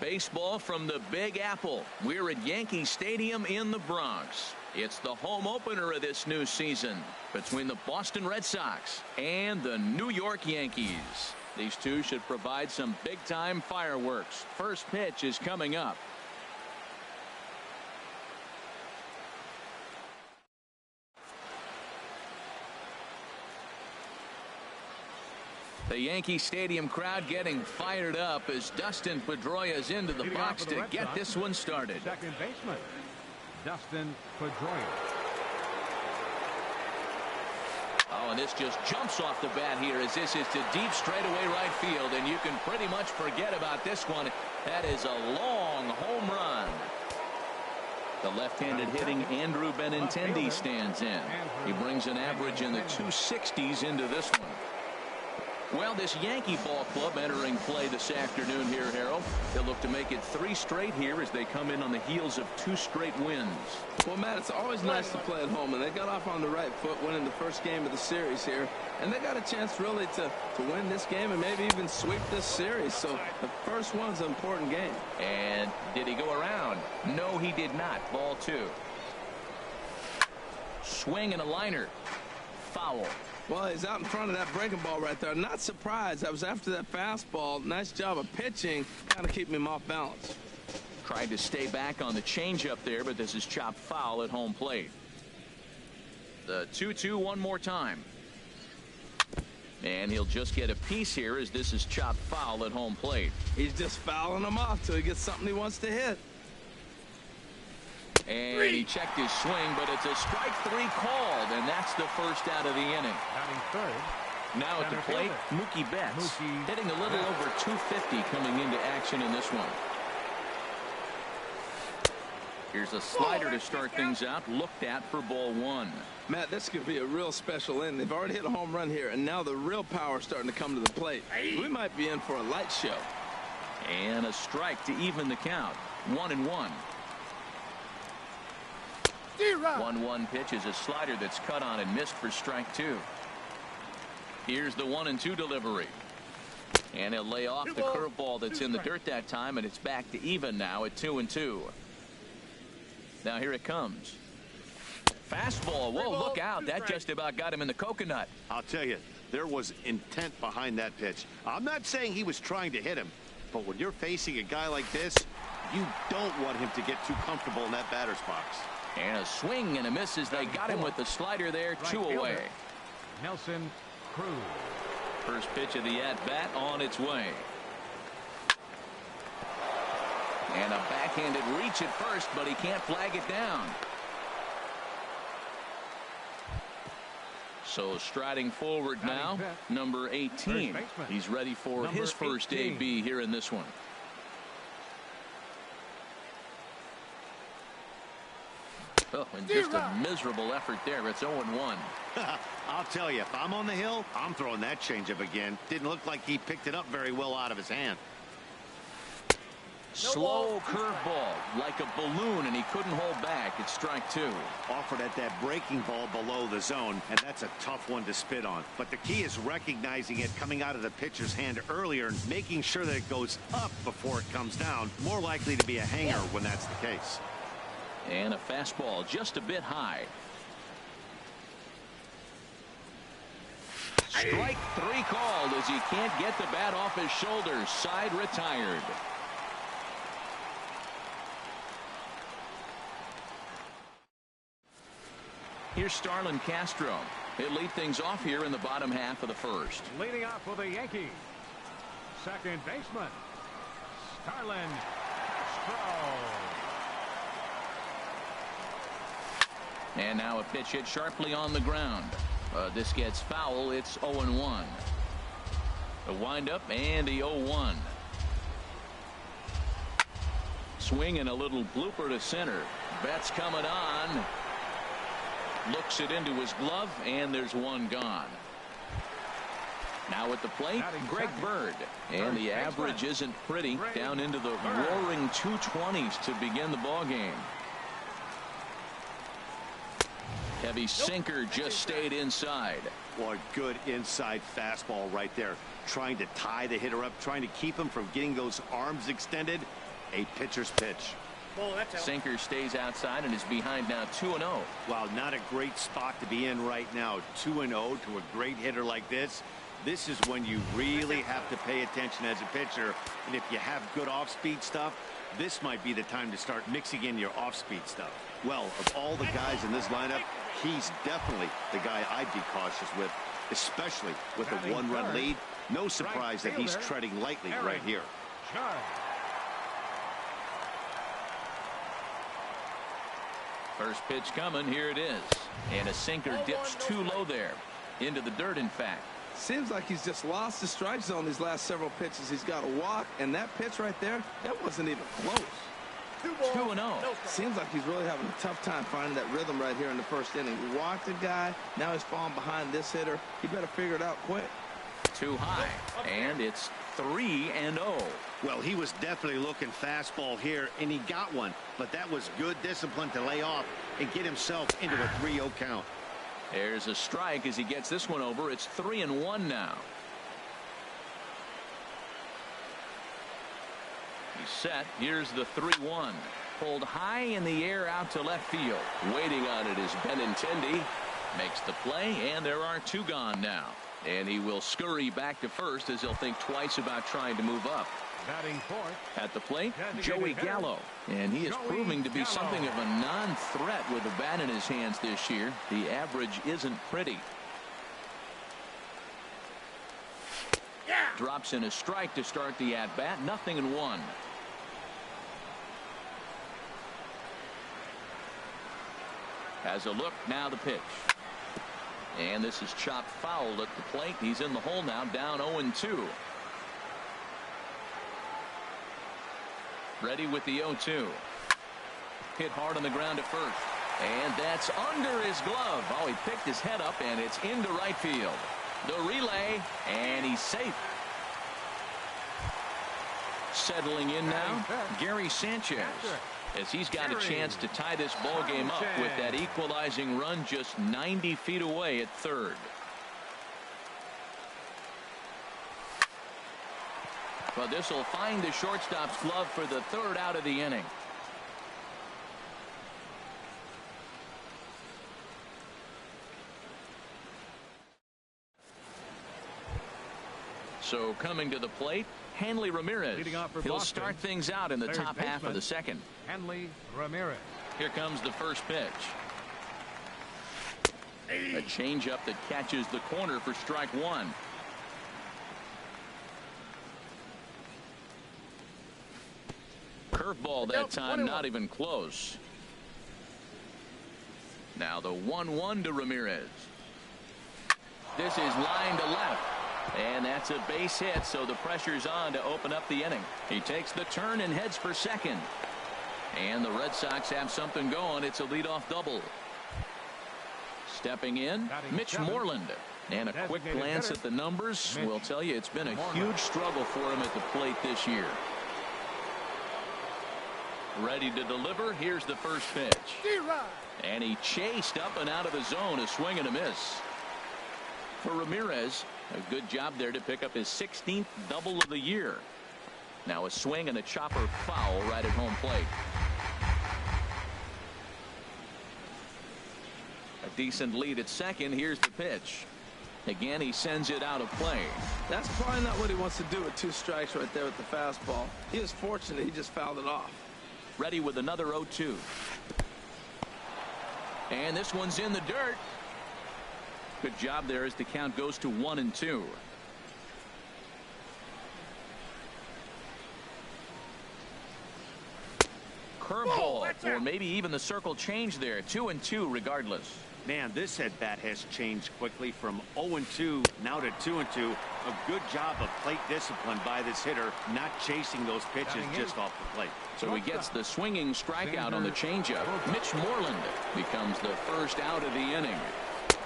Baseball from the Big Apple. We're at Yankee Stadium in the Bronx. It's the home opener of this new season between the Boston Red Sox and the New York Yankees. These two should provide some big-time fireworks. First pitch is coming up. The Yankee Stadium crowd getting fired up as Dustin Pedroia's into the box to get this one started. Second baseman, Dustin Pedroia. Oh, and this just jumps off the bat here as this is to deep straightaway right field, and you can pretty much forget about this one. That is a long home run. The left-handed hitting Andrew Benintendi stands in. He brings an average in the 260s into this one. Well, this Yankee ball club entering play this afternoon here, Harold. They'll look to make it 3 straight here as they come in on the heels of 2 straight wins. Well, Matt, it's always nice to play at home, and they got off on the right foot winning the first game of the series here, and they got a chance really to win this game and maybe even sweep this series. So the first one's an important game. And did he go around? No, he did not. Ball 2. Swing and a liner. Foul. Well, he's out in front of that breaking ball right there. Not surprised. I was after that fastball. Nice job of pitching, kind of keeping him off balance. Tried to stay back on the changeup there, but this is chopped foul at home plate. The 2-2 one more time. And he'll just get a piece here as this is chopped foul at home plate. He's just fouling him off till he gets something he wants to hit. And he checked his swing, but it's a strike 3 called, and that's the first out of the inning. Batting third. Now at the plate, Mookie Betts, hitting a little over 250 coming into action in this one. Here's a slider to start things out, looked at for ball 1. Matt, this could be a real special inning. They've already hit a home run here, and now the real power is starting to come to the plate. We might be in for a light show. And a strike to even the count. 1-1. 1-1 pitch is a slider that's cut on and missed for strike 2. Here's the 1-2 delivery. And he'll lay off the curveball that's in the dirt that time, and it's back to even now at 2-2. Now here it comes. Fastball. Whoa, look out. That just about got him in the coconut. I'll tell you, there was intent behind that pitch. I'm not saying he was trying to hit him, but when you're facing a guy like this, you don't want him to get too comfortable in that batter's box. And a swing and a miss as they got him with the slider there. 2 away. Nelson Cruz. First pitch of the at-bat on its way. And a backhanded reach at first, but he can't flag it down. So striding forward now, number 18. He's ready for his first AB here in this one. Oh, and just a miserable effort there. It's 0-1. I'll tell you, if I'm on the hill, I'm throwing that changeup again. Didn't look like he picked it up very well out of his hand. Slow curveball, like a balloon, and he couldn't hold back. It's strike 2. Offered at that breaking ball below the zone, and that's a tough one to spit on. But the key is recognizing it coming out of the pitcher's hand earlier and making sure that it goes up before it comes down. More likely to be a hanger when that's the case. And a fastball just a bit high. Strike 3 called as he can't get the bat off his shoulders. Side retired. Here's Starlin Castro. He'll lead things off here in the bottom half of the first. Leading off for the Yankees, second baseman, Starlin Castro. And now a pitch hit sharply on the ground. This gets foul. It's 0-1. A windup and a 0-1. Swing and a little blooper to center. Betts coming on. Looks it into his glove, and there's one gone. Now at the plate, Greg Bird. And the average isn't pretty. Down into the roaring 220s to begin the ball game. Heavy sinker just stayed inside. Boy, good inside fastball right there. Trying to tie the hitter up, trying to keep him from getting those arms extended. a pitcher's pitch. Sinker stays outside and is behind now 2-0. Well, not a great spot to be in right now. 2-0 to a great hitter like this. This is when you really have to pay attention as a pitcher. And if you have good off-speed stuff, this might be the time to start mixing in your off-speed stuff. Well, of all the guys in this lineup, he's definitely the guy I'd be cautious with, especially with a one-run lead. No surprise that he's treading lightly right here. First pitch coming. Here it is. And a sinker dips too low there. Into the dirt, in fact. Seems like he's just lost the strike zone these last several pitches. He's got a walk, and that pitch right there, that wasn't even close. 2-0. Seems like he's really having a tough time finding that rhythm right here in the first inning. He walked a guy. Now he's falling behind this hitter. He better figure it out quick. Too high. And it's 3-0. Well, he was definitely looking fastball here, and he got one. But that was good discipline to lay off and get himself into a 3-0 count. There's a strike as he gets this one over. It's 3-1 now. He's set. Here's the 3-1. Pulled high in the air out to left field. Waiting on it is Benintendi. Makes the play, and there are two gone now. And he will scurry back to first as he'll think twice about trying to move up. Batting fourth. At the plate, Joey Gallo. And he is proving to be something of a non-threat with a bat in his hands this year. The average isn't pretty. Drops in a strike to start the at-bat. 0-1. Has a look. Now the pitch. And this is chopped foul at the plate. He's in the hole now, down 0-2. Ready with the 0-2. Hit hard on the ground at first. And that's under his glove. Oh, he picked his head up, and it's into right field. The relay, and he's safe. Settling in now, Gary Sanchez, as he's got a chance to tie this ball game up with that equalizing run just 90 feet away at third. But this will find the shortstop's glove for the third out of the inning. So coming to the plate, Hanley Ramirez. He'll start things out in the top half of the second. Hanley Ramirez. Here comes the first pitch. A changeup that catches the corner for strike one. Curveball that time, not even close. Now the 1-1 to Ramirez. This is line to left. And that's a base hit, so the pressure's on to open up the inning. He takes the turn and heads for second. And the Red Sox have something going. It's a leadoff double. Stepping in, Mitch Moreland. And a quick glance at the numbers will tell you it's been a huge struggle for him at the plate this year. Ready to deliver. Here's the first pitch. And he chased up and out of the zone. A swing and a miss. For Ramirez, a good job there to pick up his 16th double of the year. Now a swing and a chopper foul right at home plate. A decent lead at second. Here's the pitch. Again, he sends it out of play. That's probably not what he wants to do with two strikes right there with the fastball. He was fortunate he just fouled it off. Ready with another 0-2. And this one's in the dirt. Good job there as the count goes to 1-2. Curveball, or maybe even the circle change there. 2-2 regardless. Man, this at-bat has changed quickly from 0-2 now to 2-2. A good job of plate discipline by this hitter, not chasing those pitches just off the plate. So he gets the swinging strikeout on the changeup. Mitch Moreland becomes the first out of the inning.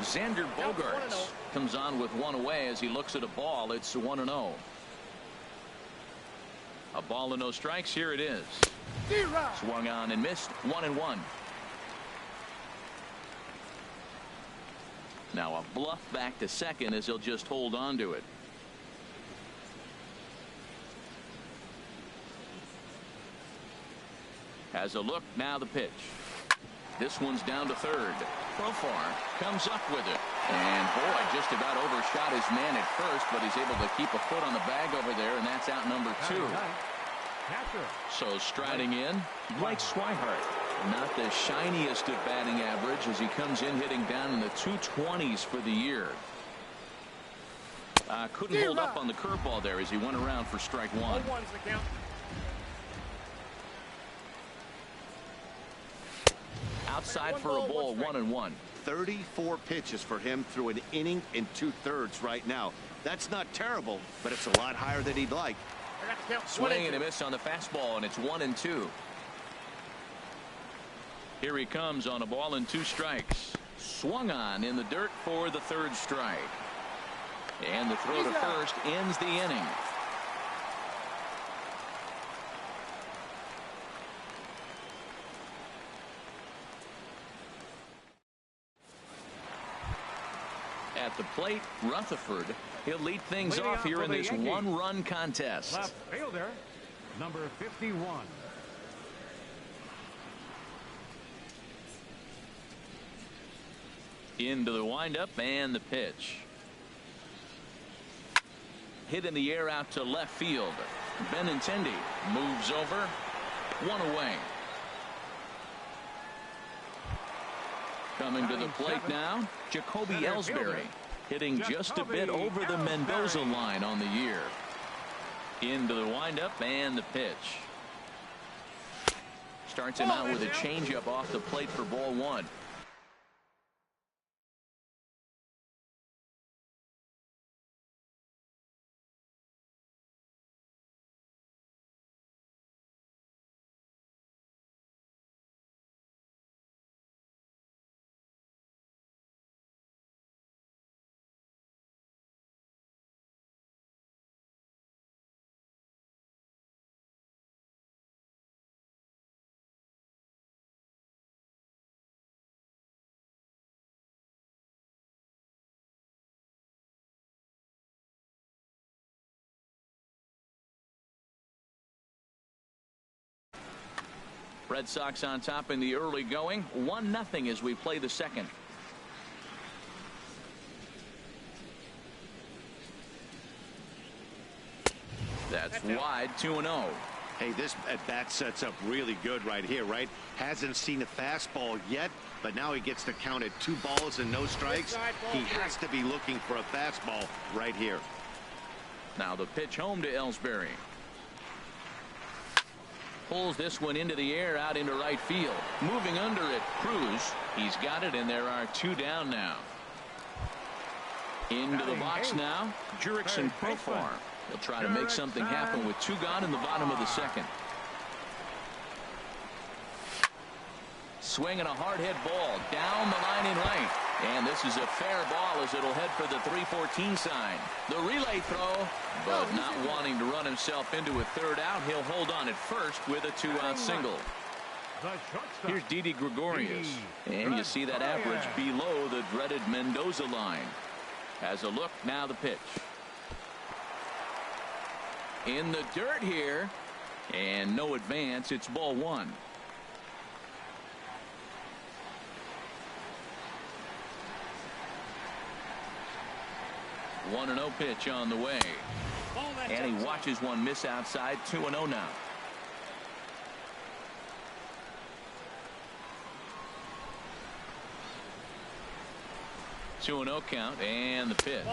Xander Bogaerts comes on with one away as he looks at a ball. It's 1-0. A ball and no strikes. Here it is. Swung on and missed. 1-1. Now a bluff back to second as he'll just hold on to it. Has a look, now the pitch. This one's down to third. Profar comes up with it. And boy, just about overshot his man at first, but he's able to keep a foot on the bag over there, and that's out number 2. So striding in, Blake Swihart. Not the shiniest of batting average as he comes in hitting down in the 220s for the year. Couldn't hold up on the curveball there as he went around for strike 1. Outside for a ball, 1-1. 34 pitches for him through an inning and 2/3 right now. That's not terrible, but it's a lot higher than he'd like. Swing and a miss on the fastball, and it's 1-2. Here he comes on a ball and 2 strikes. Swung on in the dirt for the 3rd strike. And the throw to first ends the inning. At the plate, Rutherford. He'll lead things off here in this 1-run contest. Left fielder, number 51. Into the windup and the pitch. Hit in the air out to left field. Benintendi moves over. 1 away. Coming to the plate now, Jacoby Ellsbury, hitting just a bit over the Mendoza line on the year. Into the windup and the pitch. Starts him out with a changeup off the plate for ball 1. Red Sox on top in the early going. 1-0 as we play the 2nd. That's wide, 2-0. Hey, this at bat sets up really good right here, right? Hasn't seen a fastball yet, but now he gets to count at 2 balls and no strikes. He has to be looking for a fastball right here. Now the pitch home to Ellsbury. Pulls this one into the air out into right field. Moving under it, Cruz. He's got it, and there are 2 down now. Into the box now, Jurickson Profar. He'll try to make something happen with 2 gone in the bottom of the 2nd. Swinging a hard hit ball down the line in right. And this is a fair ball as it'll head for the 3-14 sign. The relay throw, but not wanting to run himself into a 3rd out. He'll hold on at first with a 2-out single. Here's Didi Gregorius. And you see that average below the dreaded Mendoza line. Has a look, now the pitch. In the dirt here. And no advance. It's ball 1. One 1-0 pitch on the way. And he watches one miss outside. 2-0 now. Two 2-0 count and the pitch.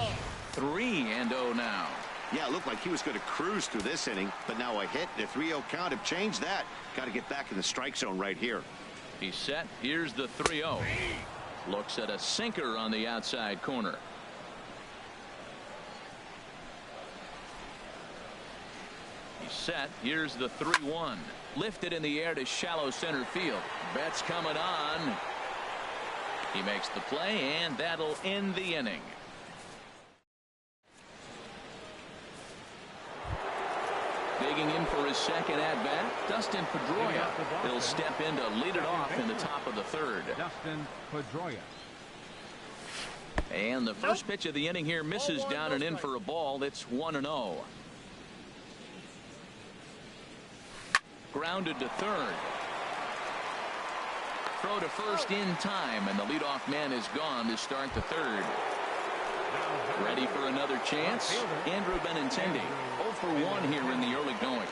3-0 now. Yeah, it looked like he was going to cruise through this inning, but now a hit and a 3-0 count have changed that. Got to get back in the strike zone right here. He's set. Here's the 3-0. Looks at a sinker on the outside corner. He's set. Here's the 3-1. Lifted in the air to shallow center field. Betts coming on. He makes the play, and that'll end the inning. Digging in for his second at-bat, Dustin Pedroia. He'll step in to lead it off in the top of the 3rd. Dustin Pedroia. And the first pitch of the inning here misses down and in for a ball. It's 1-0. Grounded to 3rd. throw to first in time, and the leadoff man is gone to start the third. Ready for another chance? Andrew Benintendi, 0 for 1 here in the early going.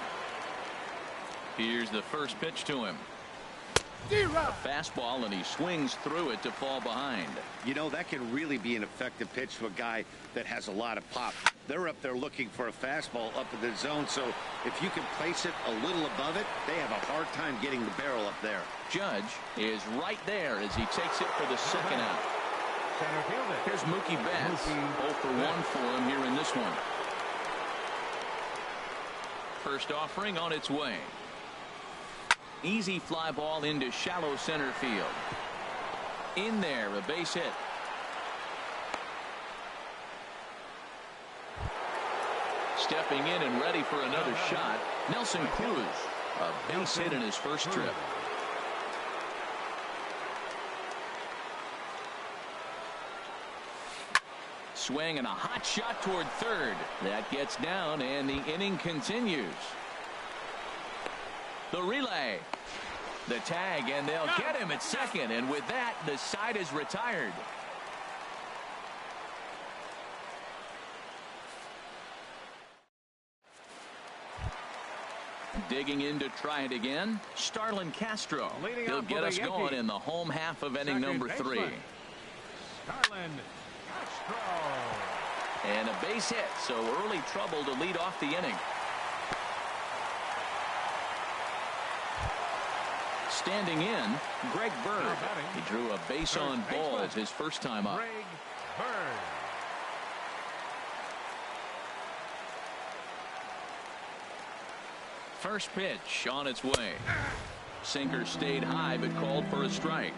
Here's the first pitch to him. A fastball, and he swings through it to fall behind. You know, that can really be an effective pitch to a guy that has a lot of pop. They're up there looking for a fastball up in the zone, so if you can place it a little above it, they have a hard time getting the barrel up there. Judge is right there as he takes it for the second out. Here's Mookie Betts. 0 for 1 for him here in this one. First offering on its way. Easy fly ball into shallow center field. In there, a base hit. Stepping in and ready for another shot, Nelson Cruz. A base hit in his first trip. Swing and a hot shot toward third. That gets down, and the inning continues. The relay. The tag, and they'll get him at second, and with that, the side is retired. Digging in to try it again, Starlin Castro. He'll get us going in the home half of inning number 3. Starlin Castro. And a base hit, so early trouble to lead off the inning. Standing in, Greg Bird. He drew a base on balls his first time up. Greg Bird. First pitch on its way. Sinker stayed high but called for a strike.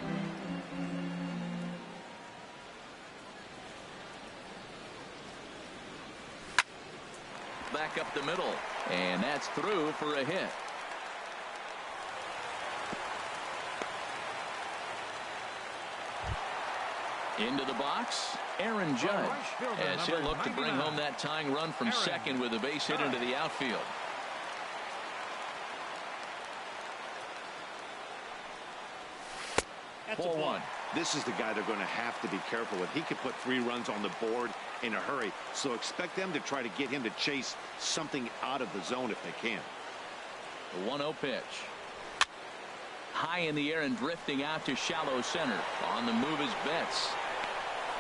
Back up the middle, and that's through for a hit. Into the box, Aaron Judge, as he'll look to bring home that tying run from second with a base hit into the outfield. Ball 1. This is the guy they're going to have to be careful with. He could put 3 runs on the board in a hurry, so expect them to try to get him to chase something out of the zone if they can. The 1-0 pitch. High in the air and drifting out to shallow center. On the move is Betts.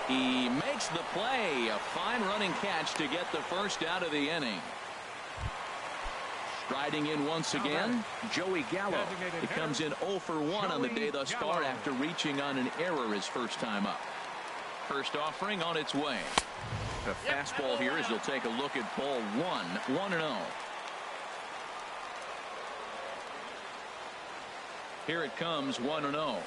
He makes the play. A fine running catch to get the first out of the inning. Striding in once again, Joey Gallo. It comes in 0 for 1 on the day thus far after reaching on an error his first time up. First offering on its way. A fastball here as he'll take a look at ball 1. 1-0. Here it comes, 1-0.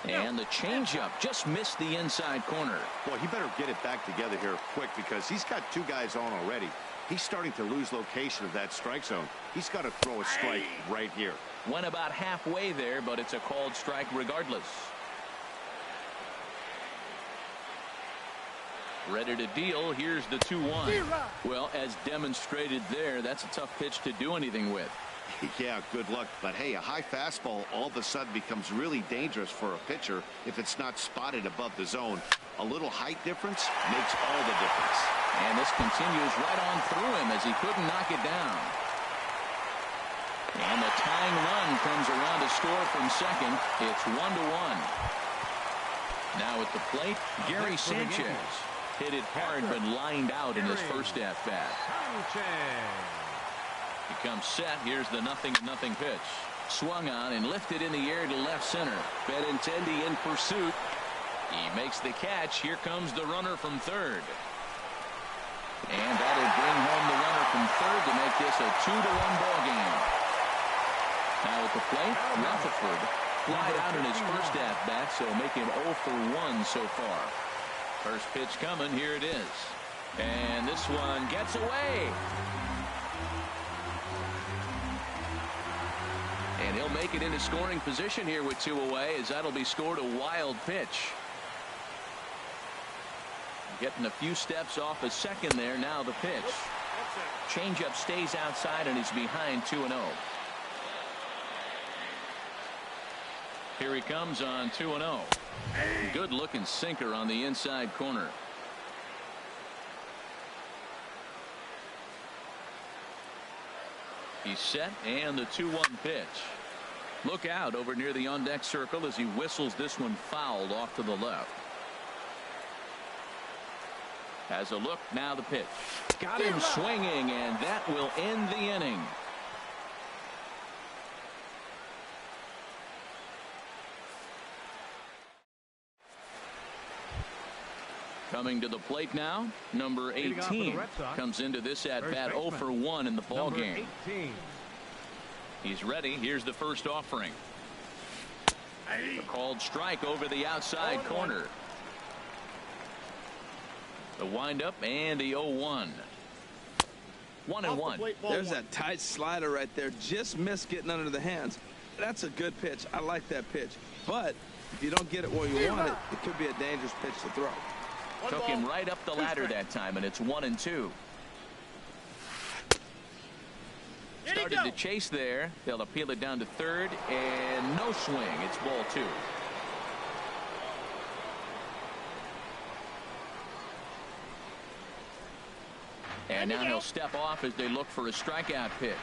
And the changeup just missed the inside corner. Boy, he better get it back together here quick because he's got 2 guys on already. He's starting to lose location of that strike zone. He's got to throw a strike right here. Went about halfway there, but it's a called strike regardless. Ready to deal. Here's the 2-1. Well, as demonstrated there, that's a tough pitch to do anything with. Yeah, good luck. But hey, a high fastball all of a sudden becomes really dangerous for a pitcher if it's not spotted above the zone. A little height difference makes all the difference. And this continues right on through him as he couldn't knock it down. And the tying run comes around to score from second. It's 1-1. Now at the plate, Gary Sanchez. Hit it hard but lined out in his first at-bat. He comes set. Here's the 0-0 pitch. Swung on and lifted in the air to left center. Benintendi in pursuit. He makes the catch. Here comes the runner from third. And that'll bring home the runner from third to make this a 2-1 ball game. Now at the plate, Rutherford flied out in his first at-bat, so make him 0 for 1 so far. First pitch coming. Here it is. And this one gets away. And he'll make it into scoring position here with 2 away, as that'll be scored a wild pitch. Getting a few steps off a second there. Now the pitch. Changeup stays outside and is behind 2-0. Here he comes on 2-0. Good looking sinker on the inside corner. He's set, and the 2-1 pitch. Look out over near the on deck circle as he whistles this one fouled off to the left. Has a look, now the pitch. Got him swinging, and that will end the inning. Coming to the plate now, number 18 comes into this at bat 0 for 1 in the ball game. He's ready. Here's the first offering. A called strike over the outside corner. The windup and the 0-1. 1-1. There's that tight slider right there. Just missed getting under the hands. That's a good pitch. I like that pitch. But if you don't get it where you want it, it could be a dangerous pitch to throw. Took him right up the ladder that time, and it's 1-2. Started to chase there. They'll appeal it down to third, and no swing. It's ball 2. And now he'll step off as they look for a strikeout pitch.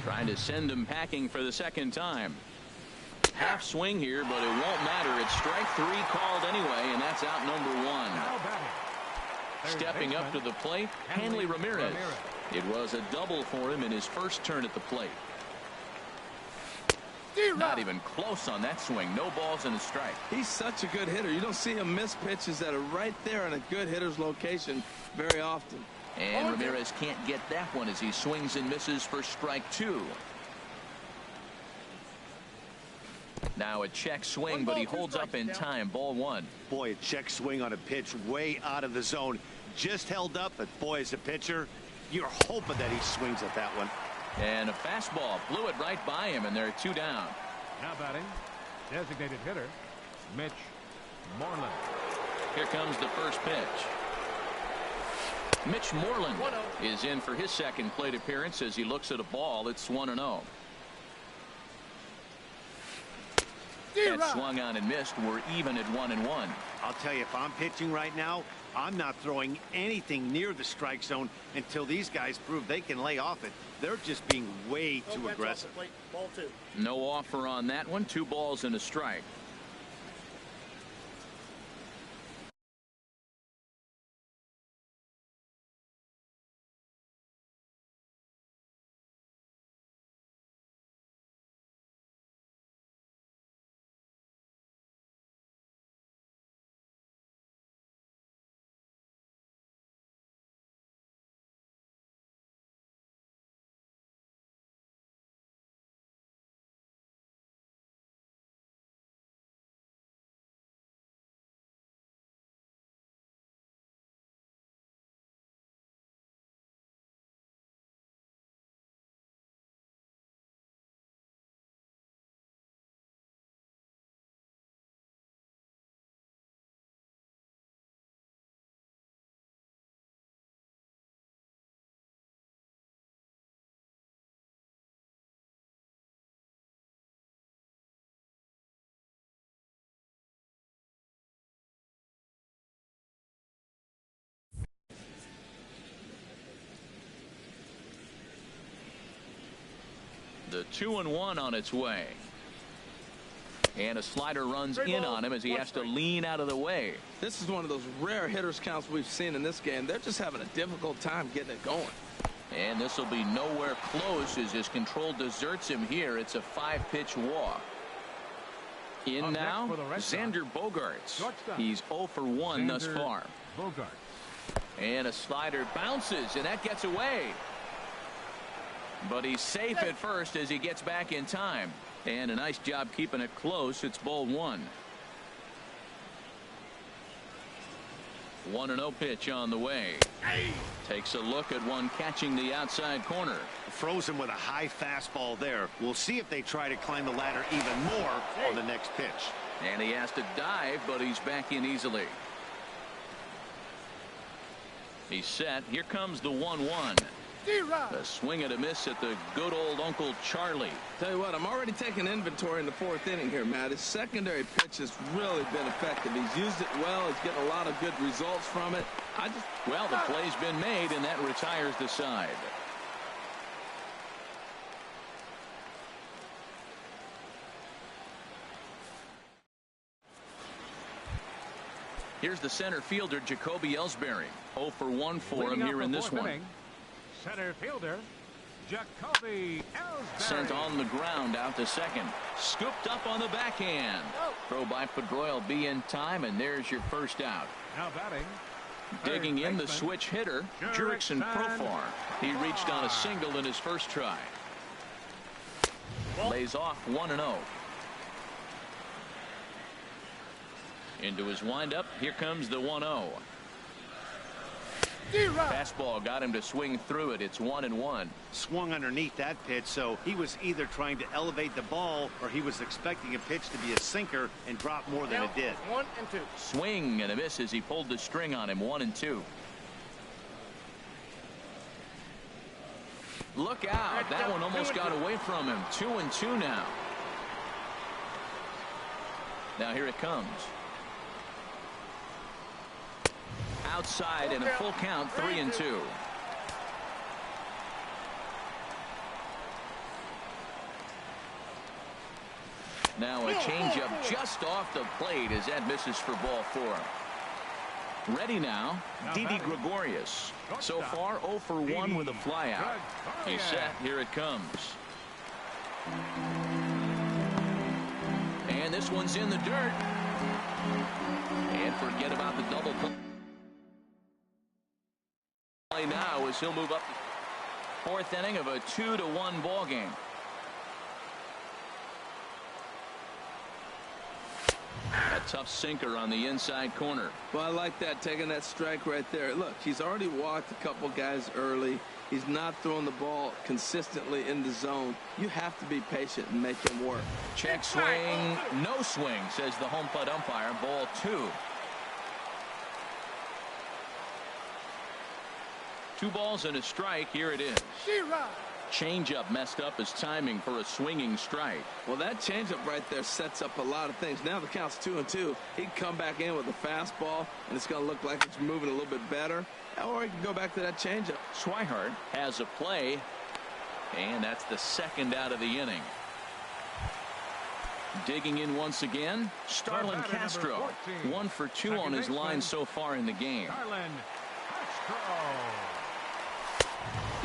Trying to send him packing for the second time. Half swing here, but it won't matter. It's strike 3 called anyway, and that's out number 1. Stepping up to the plate, Hanley Ramirez. It was a double for him in his first turn at the plate. Not even close on that swing. No balls and a strike. He's such a good hitter. You don't see him miss pitches that are right there in a good hitter's location very often. And Ramirez can't get that one as he swings and misses for strike 2. Now a check swing, but he holds up in time. Ball 1. Boy, a check swing on a pitch way out of the zone. Just held up, but boy, as a pitcher, you're hoping that he swings at that one. And a fastball blew it right by him, and they're 2 down. Now batting, designated hitter, Mitch Moreland. Here comes the first pitch. Mitch Moreland is in for his second plate appearance as he looks at a ball. It's 1-0. That swung on and missed. We're even at 1-1. I'll tell you, if I'm pitching right now, I'm not throwing anything near the strike zone until these guys prove they can lay off it. They're just being way too aggressive. Ball 2. No offer on that one. 2 balls and a strike. The 2-1 on its way. And a slider runs in on him as he has to lean out of the way. This is one of those rare hitters counts we've seen in this game. They're just having a difficult time getting it going. And this will be nowhere close as his control deserts him here. It's a 5-pitch walk. In now, Xander Bogaerts. He's 0 for 1 thus far. And a slider bounces, and that gets away. But he's safe at first as he gets back in time. And a nice job keeping it close. It's ball 1. 1-0 pitch on the way. Takes a look at one catching the outside corner. Frozen with a high fastball there. We'll see if they try to climb the ladder even more on the next pitch. And he has to dive, but he's back in easily. He's set. Here comes the 1-1. A swing and a miss at the good old Uncle Charlie. Tell you what, I'm already taking inventory in the 4th inning here, Matt. His secondary pitch has really been effective. He's used it well. He's getting a lot of good results from it. Well, the play's been made, and that retires the side. Here's the center fielder, Jacoby Ellsbury. 0 for 1 for him here in this one. Center fielder, Jacoby Ellsbury. Sent on the ground out to second. Scooped up on the backhand. Throw by Pedroia will be in time, and there's your first out. Now batting. Digging in the switch hitter, Jurickson Profar. He reached on a single in his first try. Lays off 1-0. Into his windup. Here comes the 1-0. Fastball got him to swing through it. It's 1-1. Swung underneath that pitch, so he was either trying to elevate the ball or he was expecting a pitch to be a sinker and drop more than it did. 1-2. Swing and a miss as he pulled the string on him. 1-2. Look out. That one almost got away from him. 2-2 now. Now here it comes. Outside in a full count. 3-2. Now a changeup just off the plate as that misses for ball 4. Ready now, Didi Gregorius. So far 0 for 1 with a flyout. He's set. Here it comes. And this one's in the dirt. And forget about the double play now as he'll move up. 4th inning of a 2-1 ball game. A tough sinker on the inside corner. Well, I like that, taking that strike right there. Look, he's already walked a couple guys early. He's not throwing the ball consistently in the zone. You have to be patient and make him work. Check swing. No swing, says the home plate umpire. Ball 2. 2 balls and a strike. Here it is. Changeup messed up his timing for a swinging strike. Well, that changeup right there sets up a lot of things. Now the count's 2-2. He can come back in with a fastball, and it's going to look like it's moving a little bit better. Or he can go back to that changeup. Swihart has a play, and that's the 2nd out of the inning. Digging in once again, Starlin Castro. 1 for 2 on his line so far in the game. Starlin Castro.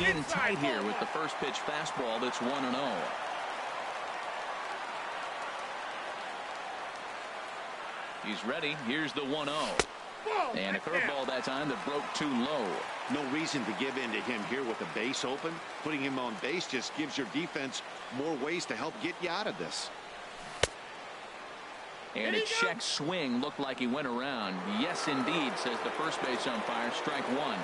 In tight here with the first pitch fastball. That's 1-0. He's ready. Here's the 1-0. And a curveball that time that broke too low. No reason to give in to him here with the base open. Putting him on base just gives your defense more ways to help get you out of this. And a check swing looked like he went around. Yes, indeed, says the first base umpire. Strike 1.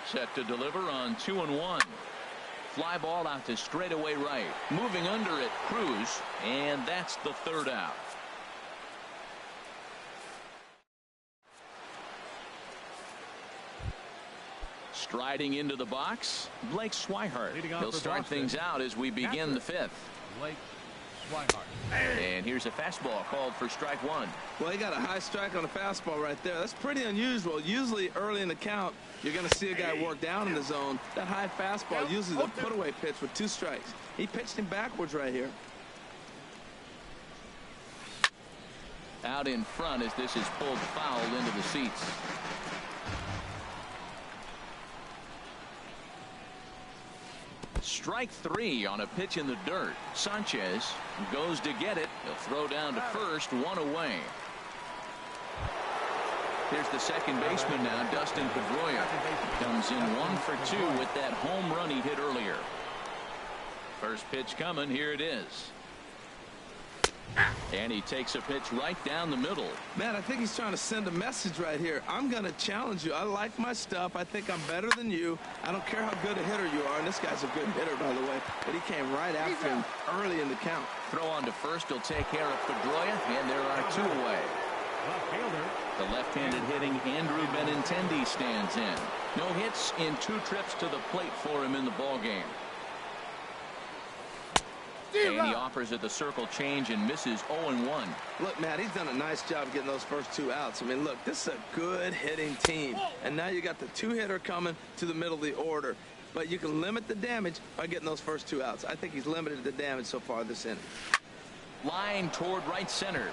Set to deliver on 2-1. Fly ball out to straightaway right. Moving under it, Cruz, and that's the 3rd out. Striding into the box, Blake Swihart. He'll start things out as we begin the 5th. Blake Swihart. And here's a fastball called for strike 1. Well, he got a high strike on a fastball right there. That's pretty unusual. Usually early in the count, you're going to see a guy work down in the zone. That high fastball, usually the put-away pitch with 2 strikes. He pitched him backwards right here. Out in front as this is pulled foul into the seats. Strike 3 on a pitch in the dirt. Sanchez goes to get it. He'll throw down to first. 1 away. Here's the second baseman now, Dustin Pedroia. Comes in 1 for 2 with that home run he hit earlier. First pitch coming. Here it is. And he takes a pitch right down the middle. Man, I think he's trying to send a message right here. I'm going to challenge you. I like my stuff. I think I'm better than you. I don't care how good a hitter you are. And this guy's a good hitter, by the way. But he came right after him early in the count. Throw on to first. He'll take care of Pedroia. And there are 2 away. Left fielder left-handed hitting Andrew Benintendi stands in. No hits in 2 trips to the plate for him in the ballgame. And he offers at the circle change and misses 0-1. Look, Matt, he's done a nice job getting those first 2 outs. I mean, look, this is a good hitting team. And now you got the 2-hitter coming to the middle of the order. But you can limit the damage by getting those first 2 outs. I think he's limited the damage so far this inning. Line toward right center.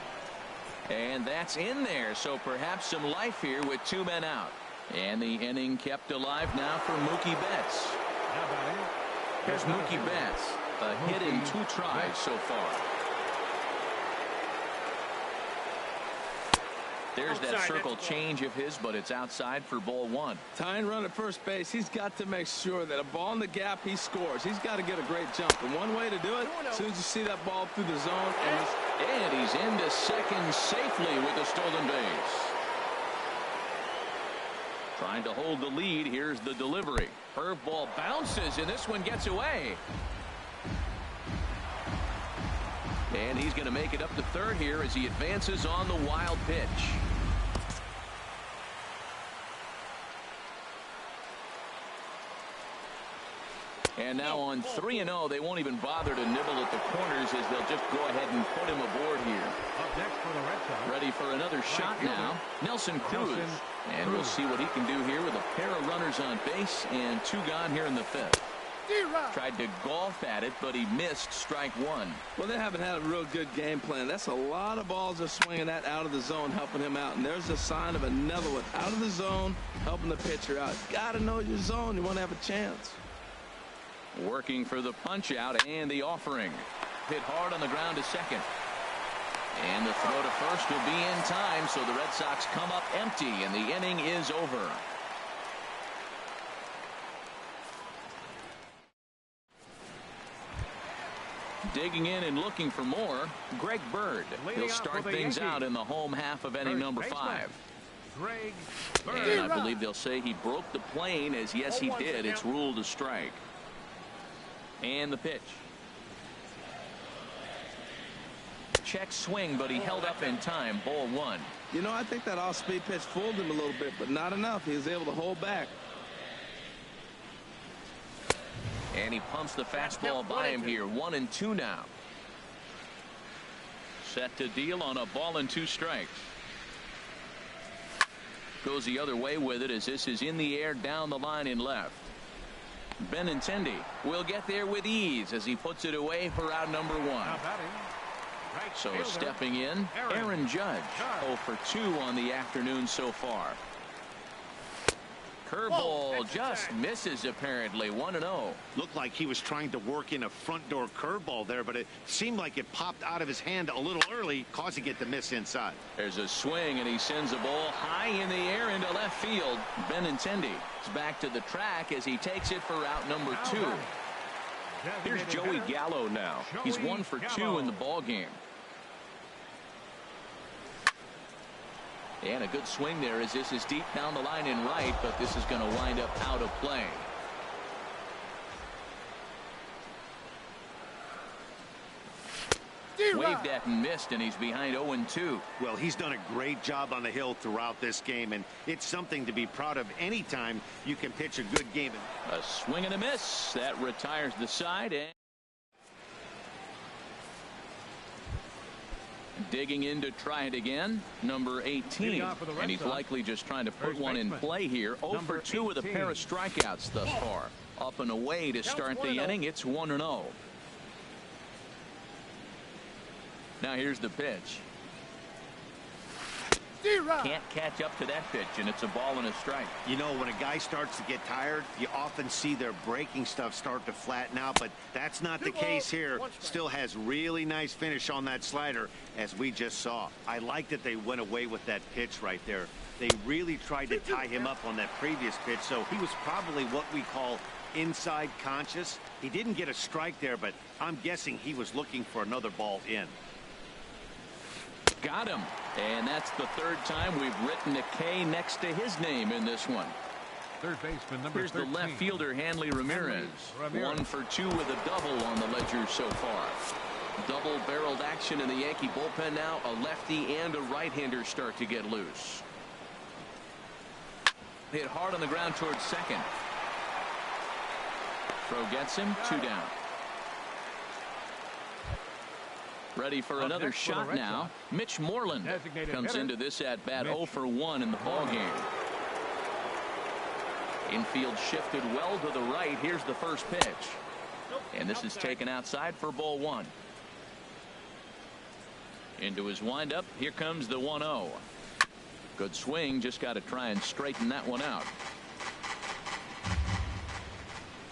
And that's in there. So perhaps some life here with 2 men out. And the inning kept alive now for Mookie Betts. Here's Mookie Betts. A hit in 2 tries so far. There's that circle change of his, but it's outside for ball 1. Tying run at first base, he's got to make sure that a ball in the gap, he scores. He's got to get a great jump. And one way to do it, as soon as you see that ball through the zone. And he's into second safely with a stolen base. Trying to hold the lead. Here's the delivery. Curveball bounces, and this one gets away. And he's going to make it up to third here as he advances on the wild pitch. And now on 3-0, they won't even bother to nibble at the corners as they'll just go ahead and put him aboard here. Up next for the Red Sox. Ready for another shot now. Nelson Cruz. And we'll see what he can do here with a pair of runners on base and 2 gone here in the 5th. Tried to golf at it, but he missed strike 1. Well, they haven't had a real good game plan. That's a lot of balls they're swinging at out of the zone, helping him out. And there's a sign of another one out of the zone, helping the pitcher out. Got to know your zone. You want to have a chance. Working for the punch out and the offering. Hit hard on the ground to second. And the throw to first will be in time, so the Red Sox come up empty, and the inning is over. Digging in and looking for more, Greg Bird. He'll start things out in the home half of inning number 5. Greg Bird. And I believe they'll say he broke the plane, as yes he did. It's ruled a strike. And the pitch. Check swing, but he held up in time. Ball 1. You know, I think that off-speed pitch fooled him a little bit, but not enough. He was able to hold back. And he pumps the fastball by him here. 1-2 now. Set to deal on a ball and 2 strikes. Goes the other way with it as this is in the air down the line in left. Benintendi will get there with ease as he puts it away for out number 1. So stepping in, Aaron Judge. 0 for 2 on the afternoon so far. Curveball just misses apparently. 1-0. Looked like he was trying to work in a front door curveball there, but it seemed like it popped out of his hand a little early, causing it to miss inside. There's a swing, and he sends a ball high in the air into left field. Benintendi is back to the track as he takes it for out number 2. Here's Joey Gallo now. He's 1 for 2 in the ball game. And a good swing there as this is deep down the line in right, but this is going to wind up out of play. Waved at and missed, and he's behind 0-2. Well, he's done a great job on the hill throughout this game, and it's something to be proud of anytime you can pitch a good game. A swing and a miss. That retires the side. And digging in to try it again, number 18. And he's likely just trying to put one in play here. 0 for 2 with a pair of strikeouts thus far. Up and away to start the inning. It's 1-0. Now here's the pitch. Can't catch up to that pitch, and it's a ball and a strike. You know, when a guy starts to get tired, you often see their breaking stuff start to flatten out, but that's not the case here. Still has really nice finish on that slider, as we just saw. I like that they went away with that pitch right there. They really tried to tie him up on that previous pitch, so he was probably what we call inside conscious. He didn't get a strike there, but I'm guessing he was looking for another ball in. Got him. And that's the 3rd time we've written a K next to his name in this one. Third baseman number 13. Here's the left fielder, Hanley Ramirez. 1 for 2 with a double on the ledger so far. Double-barreled action in the Yankee bullpen now. A lefty and a right-hander start to get loose. hit hard on the ground towards second. Throw gets him, 2 down. Ready for another shot now. Mitch Moreland comes into this at bat 0 for 1 in the ball game. Infield shifted well to the right. Here's the first pitch. And this is taken outside for ball 1. Into his windup. Here comes the 1-0. Good swing. Just got to try and straighten that one out.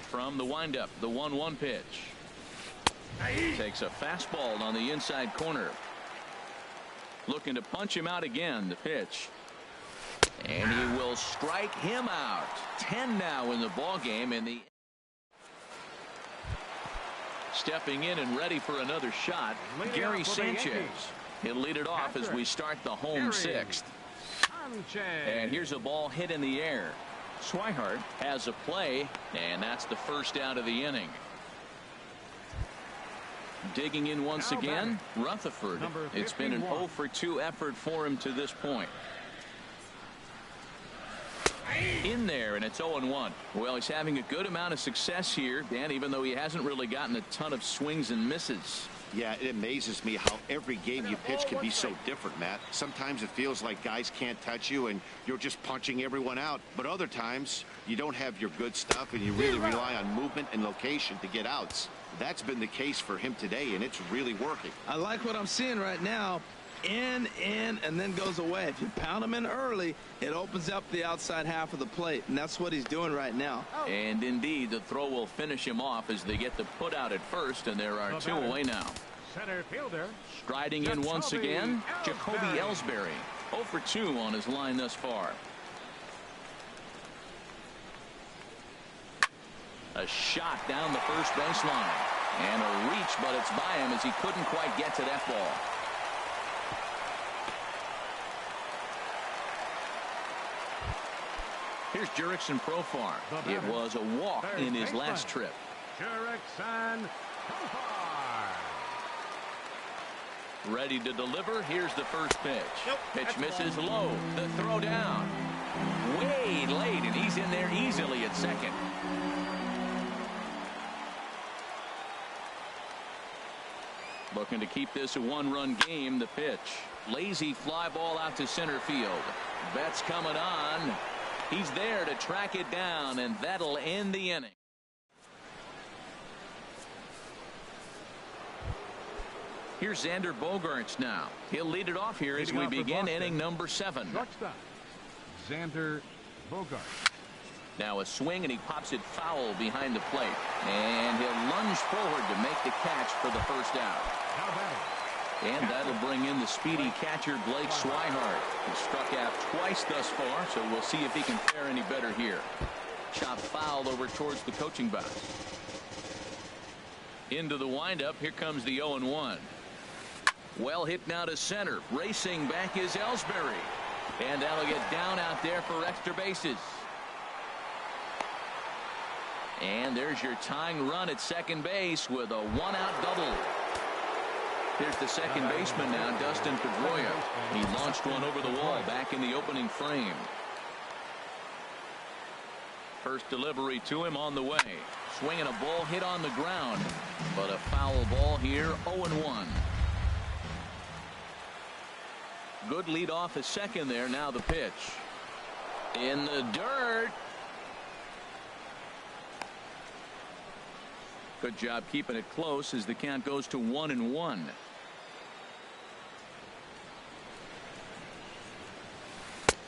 From the windup, the 1-1 pitch. Takes a fastball on the inside corner. Looking to punch him out again. The pitch. And he will strike him out. 10 now in the ball game. And the stepping in and ready for another shot, Gary Sanchez. He'll lead it off as we start the home 6th. And here's a ball hit in the air. Swihart has a play, and that's the first out of the inning. Digging in once again, Rutherford. It's been an 0 for 2 effort for him to this point. In there, and it's 0-1. Well, he's having a good amount of success here, Dan, even though he hasn't really gotten a ton of swings and misses. Yeah, it amazes me how every game you pitch can be so different, Matt. Sometimes it feels like guys can't touch you and you're just punching everyone out. But other times you don't have your good stuff and you really rely on movement and location to get outs. That's been the case for him today, and it's really working. I like what I'm seeing right now. In, and then goes away. If you pound him in early, it opens up the outside half of the plate, and that's what he's doing right now. And indeed, the throw will finish him off as they get the put out at first, and there are 2 away now. Center fielder. Striding in once again, Jacoby Ellsbury. 0 for 2 on his line thus far. A shot down the first baseline. And a reach, but it's by him as he couldn't quite get to that ball. Here's Jurickson Profar. It was a walk in his last trip. Jurickson Profar. Ready to deliver. Here's the first pitch. Pitch misses low. The throw down. Way late, and he's in there easily at second. Looking to keep this a 1-run game. The pitch. Lazy fly ball out to center field. Betts coming on. He's there to track it down, and that'll end the inning. Here's Xander Bogaerts now. He'll lead it off here as we begin inning number 7. Shortstop, Xander Bogaerts. Now a swing, and he pops it foul behind the plate. And he'll lunge forward to make the catch for the first out. How about it? And that'll bring in the speedy catcher, Blake Swihart. He struck out twice thus far, so we'll see if he can fare any better here. Chop foul over towards the coaching box. Into the windup. Here comes the 0-1. Well hit now to center. Racing back is Ellsbury. And that'll get down out there for extra bases. And there's your tying run at second base with a 1-out double. Here's the second baseman now, Dustin Pedroia. He launched one over the wall back in the opening frame. First delivery to him on the way. Swinging a ball hit on the ground, but a foul ball here, 0-1. Good lead off a second there. Now the pitch. In the dirt. Good job keeping it close as the count goes to 1-1.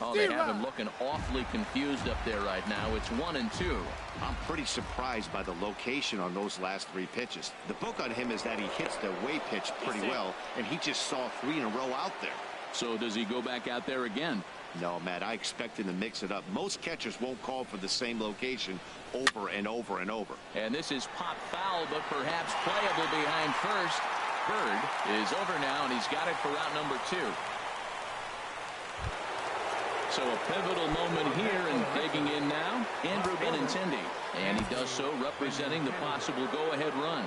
Oh, they have him looking awfully confused up there right now. It's 1-2. I'm pretty surprised by the location on those last 3 pitches. The book on him is that he hits the away pitch pretty well, and he just saw 3 in a row out there. So does he go back out there again? No, Matt, I expect him to mix it up. Most catchers won't call for the same location over and over and over. And this is pop foul, but perhaps playable behind first. Bird is over now, and he's got it for out number 2. So a pivotal moment here, and digging in now, Andrew Benintendi. And he does so representing the possible go-ahead run.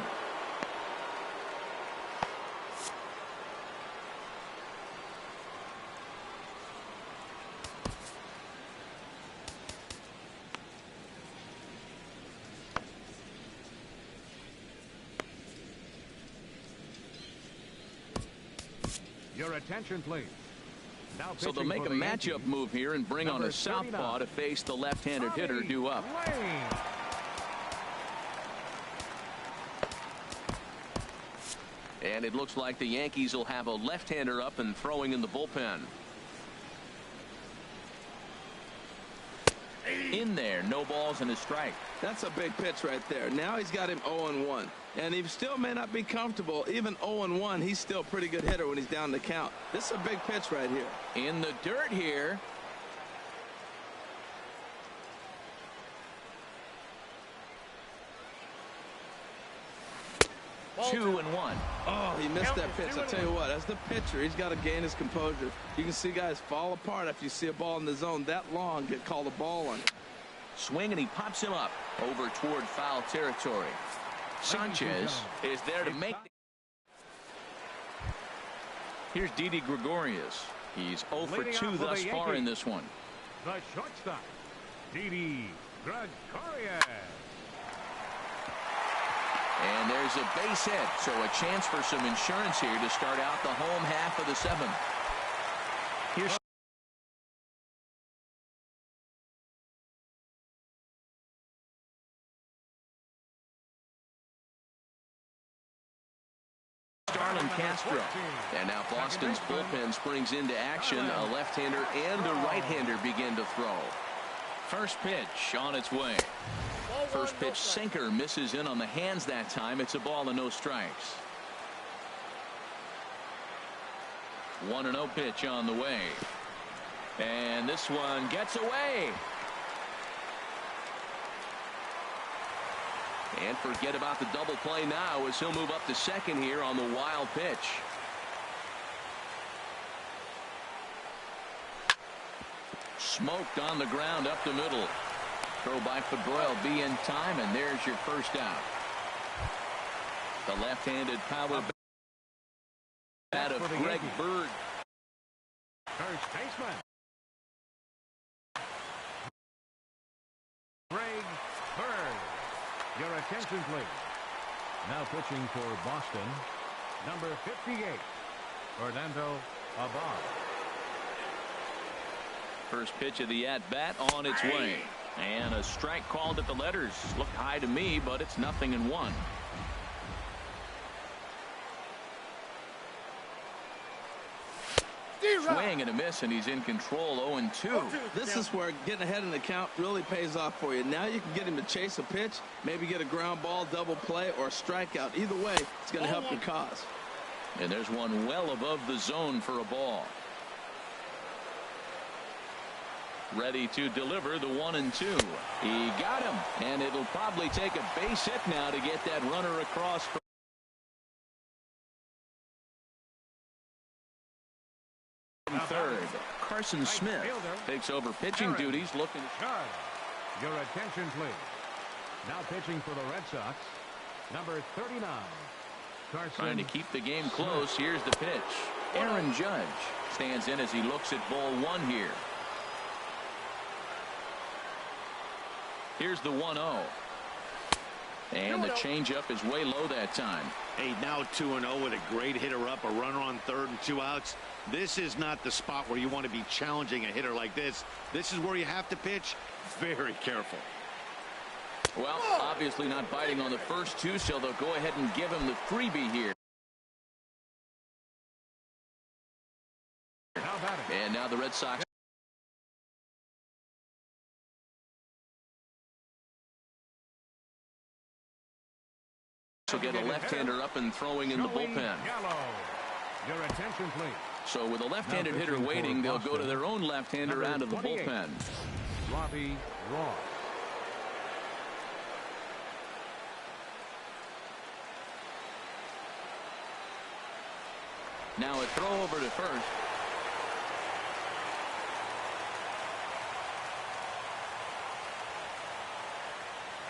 Your attention, please. Now So they'll make a matchup move here and bring on a southpaw to face the left-handed hitter due up. And it looks like the Yankees will have a left-hander up and throwing in the bullpen. In there, no balls and a strike. That's a big pitch right there. Now he's got him 0-1. And he still may not be comfortable. Even 0-1, he's still a pretty good hitter when he's down the count. This is a big pitch right here. In the dirt here. Ball 2-1. Oh, he missed that pitch. I'll tell you what, as the pitcher, he's got to gain his composure. You can see guys fall apart after you see a ball in the zone that long, get called a ball on it. Swing, and he pops him up over toward foul territory. Sanchez is there to make. Here's Didi Gregorius. He's 0 for 2 thus far in this one. The shortstop, Didi Gregorius. And there's a base hit, so a chance for some insurance here to start out the home half of the 7th. Here's Starlin Castro. And now Boston's bullpen springs into action. A left-hander and a right-hander begin to throw. First pitch on its way. First pitch sinker misses in on the hands that time. It's a ball and no strikes. 1-0 pitch on the way. And this one gets away. And forget about the double play now as he'll move up to second here on the wild pitch. Smoked on the ground up the middle. Throw by Pedroia be in time, and there's your first out. The left-handed power bat of Greg Bird. First baseman, Greg Bird. Your attention, please. Now pitching for Boston, number 58, Fernando Abad. First pitch of the at-bat on its way. And a strike called at the letters. Looked high to me, but it's 0-1. Swing and a miss, and he's in control. 0-2. This is where getting ahead in the count really pays off for you. Now you can get him to chase a pitch, maybe get a ground ball, double play, or a strikeout. Either way, it's going to help your cause. And there's one well above the zone for a ball. Ready to deliver the 1-2. He got him, and it'll probably take a base hit now to get that runner across. Third, Carson Smith takes over pitching duties. Looking. Your attention, please. Now pitching for the Red Sox, number 39, Carson. Trying to keep the game close. Here's the pitch. Aaron Judge stands in as he looks at ball 1 here. Here's the 1-0. And the changeup is way low that time. Hey, now 2-0 with a great hitter up, a runner on third and 2 outs. This is not the spot where you want to be challenging a hitter like this. This is where you have to pitch very careful. Well, obviously not biting on the first 2, so they'll go ahead and give him the freebie here. And now the Red Sox will get a left-hander up and throwing in the bullpen. Your attention, please. So with a left-handed hitter waiting, they'll go to their own left-hander out of the bullpen. Robbie Ross. Now a throw over to first.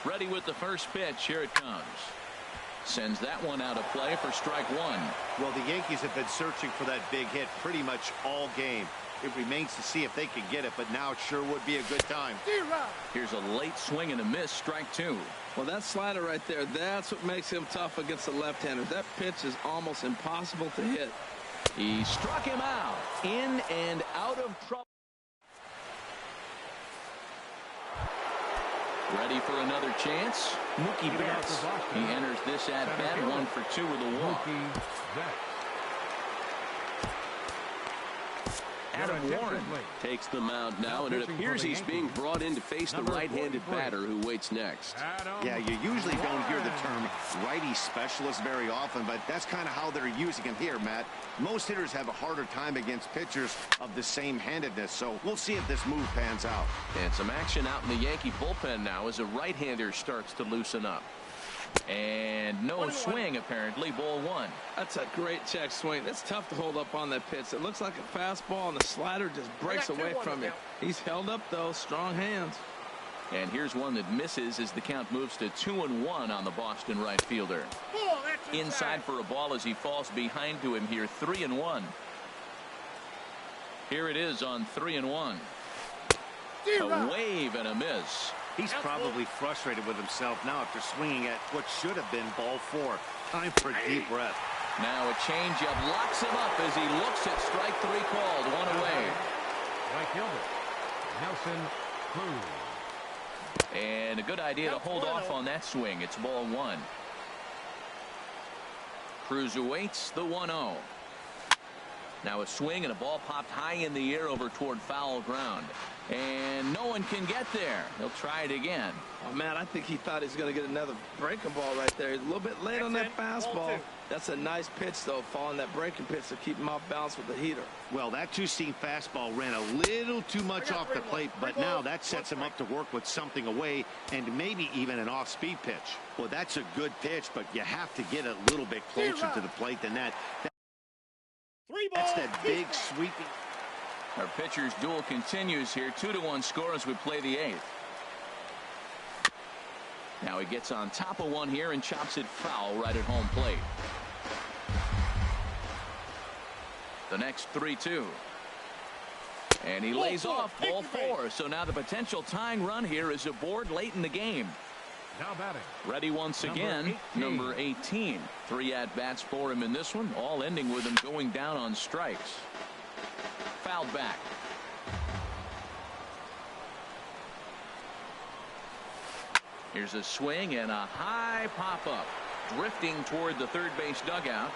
Ready with the first pitch. Here it comes. Sends that one out of play for strike 1. Well, the Yankees have been searching for that big hit pretty much all game. It remains to see if they can get it, but now it sure would be a good time. Here's a late swing and a miss. Strike 2. Well, that slider right there, that's what makes him tough against the left-hander. That pitch is almost impossible to hit. He struck him out. In and out of trouble. Ready for another chance. Mookie Betts. He enters this at bat 1 for 2 with a walk. Adam Warren takes the mound now, and it appears he's being brought in to face the right-handed batter who waits next. Yeah, you usually don't hear the term righty specialist very often, but that's kind of how they're using him here, Matt. Most hitters have a harder time against pitchers of the same handedness, so we'll see if this move pans out. And some action out in the Yankee bullpen now as a right-hander starts to loosen up. And no swing, apparently. Ball 1. That's a great check swing. It's tough to hold up on that pitch. It looks like a fastball, and the slider just breaks away from you. He's held up, though. Strong hands. And here's one that misses as the count moves to 2-1 on the Boston right fielder. Inside for a ball as he falls behind to him here. 3-1. Here it is on 3-1. A wave and a miss. He's probably frustrated with himself now after swinging at what should have been ball 4. Time for a deep breath. Now a changeup locks him up as he looks at strike 3 called. 1 away. Right fielder Nelson Cruz. And a good idea to hold off on that swing. It's ball 1. Cruz awaits the 1-0. Now a swing and a ball popped high in the air over toward foul ground. And no one can get there. He'll try it again. Oh, man, I think he thought he was going to get another breaking ball right there. He's a little bit late on that fastball. That's a nice pitch, though, following that breaking pitch to keep him off balance with the heater. Well, that two-seam fastball ran a little too much off the plate, but now that sets him up to work with something away and maybe even an off-speed pitch. Well, that's a good pitch, but you have to get a little bit closer to the plate than that. That's that big sweeping. Our pitcher's duel continues here. 2-1 score as we play the 8th. Now he gets on top of one here and chops it foul right at home plate. The next 3-2. And he lays off ball 4. So now the potential tying run here is aboard late in the game. Now batting. Ready once again, number 18. 3 at-bats for him in this one, all ending with him going down on strikes. Fouled back. Here's a swing and a high pop-up. Drifting toward the third base dugout.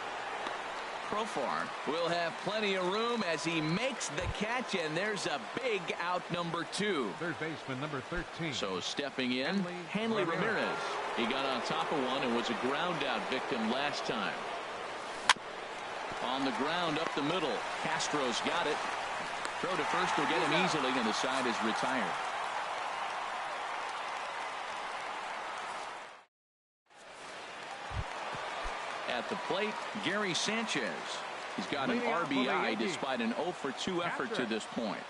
Profar will have plenty of room as he makes the catch, and there's a big out, number 2. Third baseman number 13. So stepping in, Hanley Ramirez. He got on top of one and was a ground out victim last time. On the ground up the middle. Castro's got it. Throw to first will get him easily, and the side is retired. At the plate, Gary Sanchez. He's got an RBI despite an 0 for 2 effort to this point.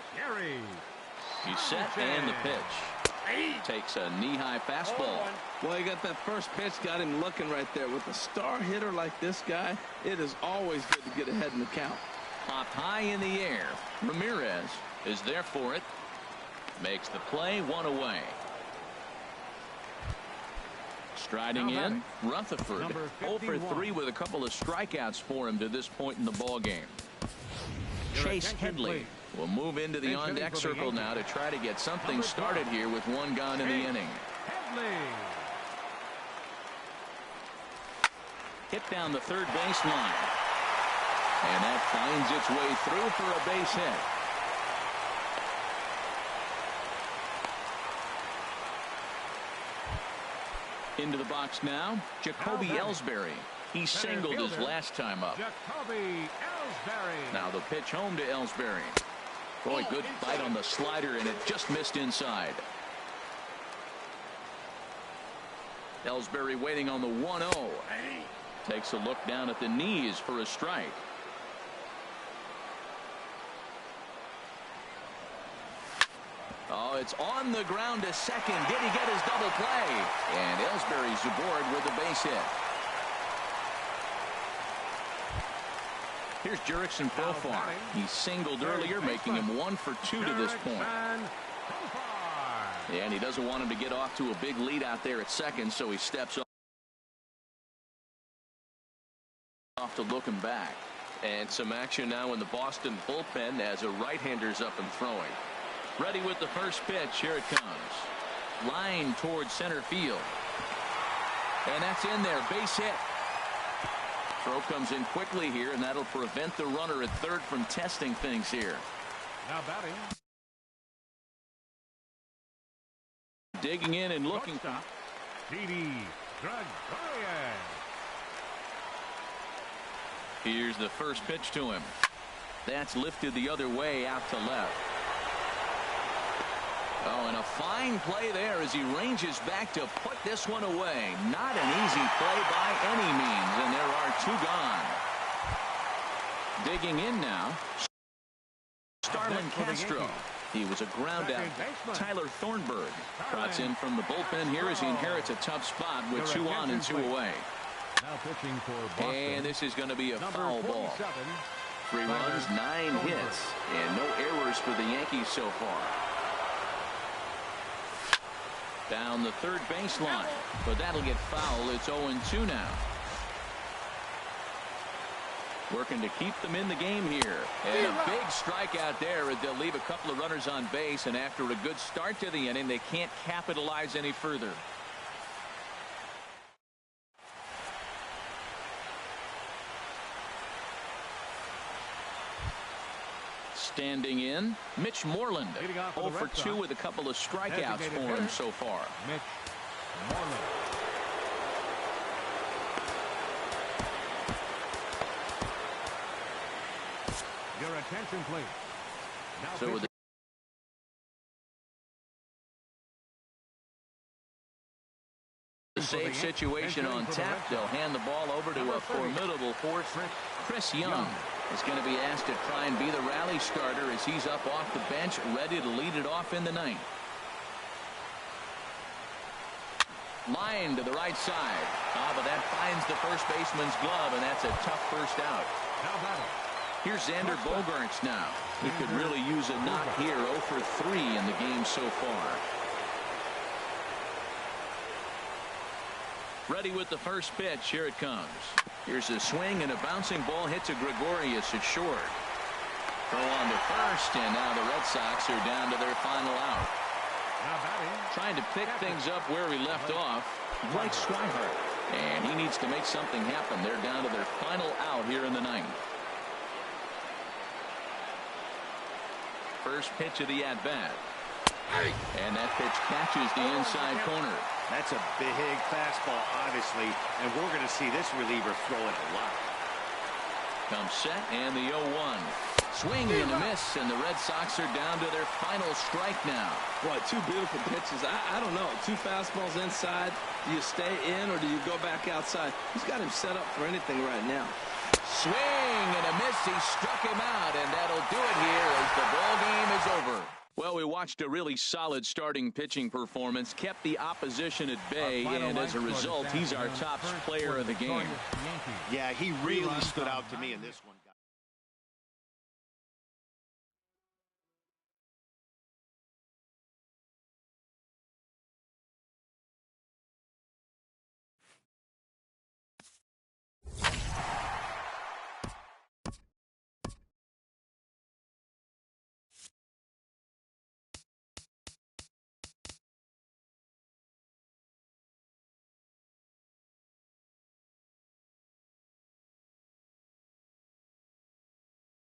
He's set and the pitch. Takes a knee-high fastball. Well, he got that first pitch, got him looking right there. With a star hitter like this guy, it is always good to get ahead in the count. Popped high in the air. Ramirez is there for it. Makes the play, 1 away. Striding in, Rutherford. 0 for 3 with a couple of strikeouts for him to this point in the ball game. Chase Headley will move into the on-deck circle now to try to get something started here with 1 gone in the inning. Hit down the third baseline. And that finds its way through for a base hit. Into the box now, Jacoby Ellsbury. He singled his last time up. Now the pitch home to Ellsbury. Boy, good bite on the slider, and it just missed inside. Ellsbury waiting on the 1-0. Takes a look down at the knees for a strike. Oh, it's on the ground to second. Did he get his double play? And Ellsbury's aboard with a base hit. Here's Jurickson Profar. He singled earlier, making him 1 for 2 to this point. And he doesn't want him to get off to a big lead out there at second, so he steps off to look him back. And some action now in the Boston bullpen as a right-hander's up and throwing. Ready with the first pitch. Here it comes. Line towards center field. And that's in there. Base hit. Throw comes in quickly here, and that'll prevent the runner at third from testing things here. Now batting. Digging in and looking. Didi Gregorius. Here's the first pitch to him. That's lifted the other way out to left. Oh, and a fine play there as he ranges back to put this one away. Not an easy play by any means, and there are two gone. Digging in now. Starlin Castro. He was a ground out. Tyler Thornburg trots in from the bullpen here as he inherits a tough spot with 2 on and 2 away. Now pitching for Boston. And this is going to be a foul ball. 3 runs, 9 hits, and no errors for the Yankees so far. Down the third baseline, but that'll get foul. It's 0-2 now. Working to keep them in the game here. And a big strikeout there as they'll leave a couple of runners on base, and after a good start to the inning, they can't capitalize any further. Standing in, Mitch Moreland. 0 for 2 with a couple of strikeouts for him so far. Mitch Moreland. Your attention, please. Now so with the save situation on tap, they'll hand the ball over to a formidable force. Chris Young is going to be asked to try and be the rally starter as he's up off the bench, ready to lead it off in the ninth. Line to the right side. But that finds the first baseman's glove, and that's a tough first out. Here's Xander Bogaerts now. He could really use a knock here. 0 for 3 in the game so far. Ready with the first pitch. Here it comes. Here's a swing, and a bouncing ball hits a Gregorius at short. Throw on to first, and now the Red Sox are down to their final out. Trying to pick things up where he left off, Blake Swihart. And he needs to make something happen. They're down to their final out here in the ninth. First pitch of the at-bat. And that pitch catches the inside corner. That's a big fastball, obviously, and we're going to see this reliever throw it a lot. Comes set, and the 0-1. Swing and a miss, and the Red Sox are down to their final strike now. Boy, 2 beautiful pitches. I don't know. 2 fastballs inside. Do you stay in or do you go back outside? He's got him set up for anything right now. Swing and a miss. He struck him out, and that'll do it here as the ball game is over. Well, we watched a really solid starting pitching performance, kept the opposition at bay, and as a result, he's our top player of the game. Yeah, he really stood out to me in this one.